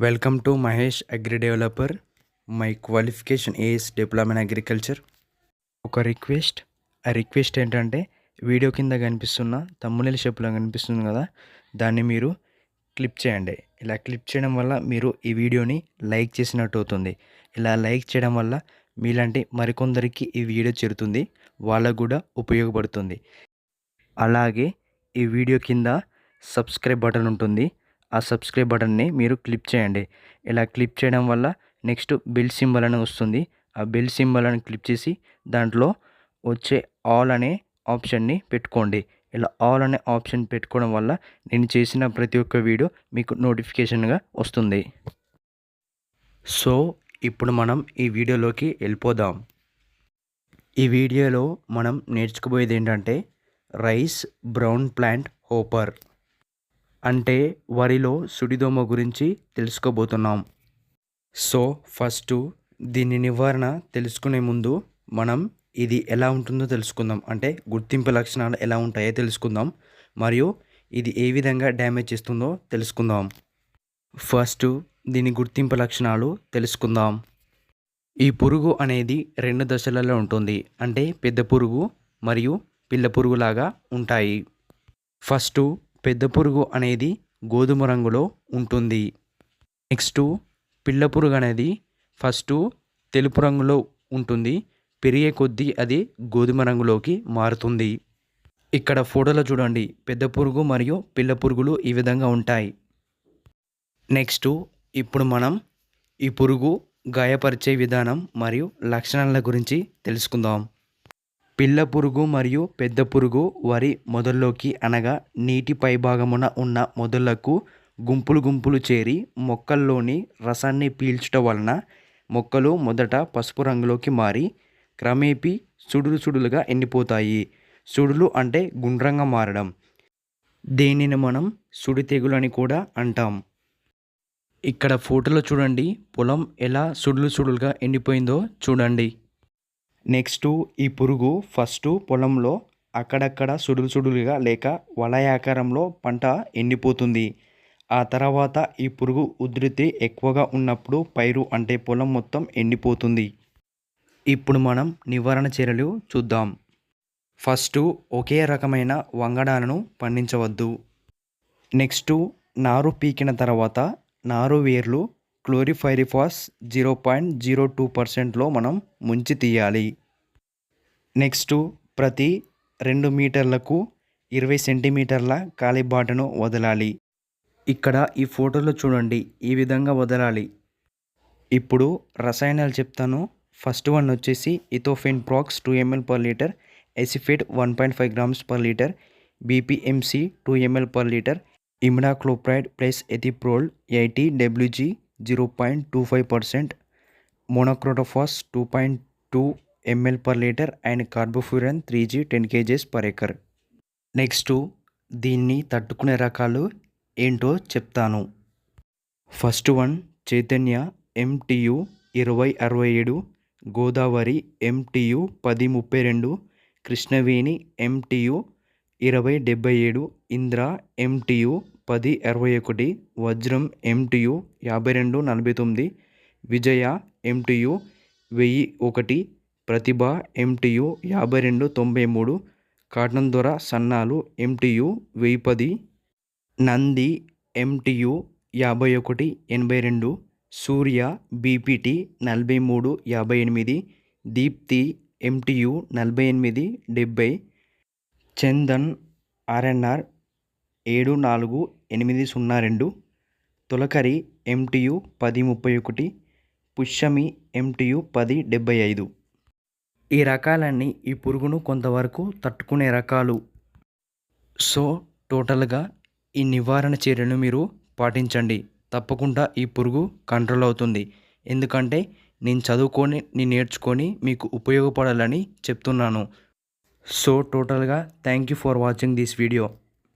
Welcome to Mahesh agri developer. My qualification is diploma in agriculture. ఒక request. ఆ request ఏంటంటే video కింద కనిపిస్తున్న తమ్మునేల్ షేప్లో కనిపిస్తుంది కదా, దాన్ని మీరు క్లిక్ చేయండి. ఇలా క్లిక్ చేయడం వల్ల మీరు ఈ వీడియోని లైక్ చేసినట్టు అవుతుంది. ఇలా లైక్ చేయడం వల్ల మీలాంటి మరికొందరికి ఈ వీడియో చేరుతుంది, వాళ్ళకు కూడా ఉపయోగపడుతుంది. అలాగే ఈ వీడియో కింద సబ్స్క్రైబ్ బటన్ ఉంటుంది. ఆ సబ్స్క్రైబ్ బటన్ని మీరు క్లిక్ చేయండి. ఇలా క్లిక్ చేయడం వల్ల నెక్స్ట్ బెల్ సింబల్ అని వస్తుంది. ఆ బెల్ సింబల్ అని క్లిక్ చేసి దాంట్లో వచ్చే ఆల్ అనే ఆప్షన్ని పెట్టుకోండి. ఇలా ఆల్ అనే ఆప్షన్ పెట్టుకోవడం వల్ల నేను చేసిన ప్రతి ఒక్క వీడియో మీకు నోటిఫికేషన్గా వస్తుంది. సో ఇప్పుడు మనం ఈ వీడియోలోకి వెళ్ళిపోదాం. ఈ వీడియోలో మనం నేర్చుకోబోయేది ఏంటంటే రైస్ బ్రౌన్ ప్లాంట్ హోపర్ అంటే వరిలో సుడిదోమ గురించి తెలుసుకోబోతున్నాం. సో ఫస్ట్ దీని నివారణ తెలుసుకునే ముందు మనం ఇది ఎలా ఉంటుందో తెలుసుకుందాం. అంటే గుర్తింపు లక్షణాలు ఎలా ఉంటాయో తెలుసుకుందాం, మరియు ఇది ఏ విధంగా డ్యామేజ్ చేస్తుందో తెలుసుకుందాం. ఫస్ట్ దీని గుర్తింపు లక్షణాలు తెలుసుకుందాం. ఈ పురుగు అనేది 2 దశలలో ఉంటుంది. అంటే పెద్ద పురుగు మరియు పిల్ల పురుగులాగా ఉంటాయి. ఫస్ట్ పెద్ద పురుగు అనేది గోధుమ రంగులో ఉంటుంది. నెక్స్ట్ పిల్ల పురుగు అనేది ఫస్ట్ తెలుపు రంగులో ఉంటుంది. పెరిగే కొద్దీ అది గోధుమ రంగులోకి మారుతుంది. ఇక్కడ ఫోటోలో చూడండి, పెద్ద పురుగు మరియు పిల్ల పురుగులు ఈ విధంగా ఉంటాయి. నెక్స్ట్ ఇప్పుడు మనం ఈ పురుగు గాయపరిచే విధానం మరియు లక్షణాల గురించి తెలుసుకుందాం. పిల్ల పురుగు మరియు పెద్ద పురుగు వరి మొదల్లోకి అనగా నీటి పైభాగమున ఉన్న మొదళ్లకు గుంపులు గుంపులు చేరి మొక్కల్లోని రసాన్ని పీల్చడం వలన మొక్కలు మొదట పసుపు రంగులోకి మారి క్రమేపీ సుడులు సుడులుగా ఎండిపోతాయి. సుడులు అంటే గుండ్రంగా మారడం. దీనిని మనం సుడి తెగులు అని కూడా అంటాం. ఇక్కడ ఫోటోలో చూడండి, పొలం ఎలా సుడులు సుడులుగా ఎండిపోయిందో చూడండి. నెక్స్ట్ ఈ పురుగు ఫస్ట్ పొలంలో అక్కడక్కడ సుడులు సుడులుగా లేక వలయాకారంలో పంట ఎండిపోతుంది. ఆ తర్వాత ఈ పురుగు ఉధృతి ఎక్కువగా ఉన్నప్పుడు పైరు అంటే పొలం మొత్తం ఎండిపోతుంది. ఇప్పుడు మనం నివారణ చర్యలు చూద్దాం. ఫస్ట్ ఒకే రకమైన వంగడాలను పండించవద్దు. నెక్స్ట్ నారు పీకిన తర్వాత నారు వేర్లు క్లోరిఫైరిఫాస్ 0.02%లో మనం ముంచి తీయాలి. నెక్స్ట్ ప్రతి 2 మీటర్లకు 20 సెంటీమీటర్ల కాలిబాటను వదలాలి. ఇక్కడ ఈ ఫోటోలో చూడండి, ఈ విధంగా వదలాలి. ఇప్పుడు రసాయనాలు చెప్తాను. ఫస్ట్ వన్ వచ్చేసి etofenprox 2 ml per liter, acephate 1.5 grams per liter, BPMC 2 ml per liter, imidacloprid plus ethiprole 80 wg 0.25%, monocrotophos 2.2 ml per liter and carbofuran 3g 10 kg per acre. Next దీన్ని తట్టుకునే రకాలు ఏంటో చెప్తాను. First one Chaitanya MTU 2067, Godavari MTU 1032, Krishnaveni MTU 2077, Indra MTU 1061, Vajram MTU 5249, Vijaya MTU 1001, Pratibha MTU 5293, Cotton Dora సన్నాలు MTU 1010, Nandi MTU 5182, సూర్య BPT 4358, Deepti MTU 4870, Chandan RNR 74802, తొలకరి MTU 1031, Pushyami MTU 1075. ఈ రకాలన్నీ ఈ పురుగును కొంతవరకు తట్టుకునే రకాలు. సో టోటల్గా ఈ నివారణ చర్యలను మీరు పాటించండి. తప్పకుండా ఈ పురుగు కంట్రోల్ అవుతుంది. ఎందుకంటే నేను నేర్చుకొని మీకు ఉపయోగపడాలని చెప్తున్నాను. సో టోటల్గా thank you for watching this video.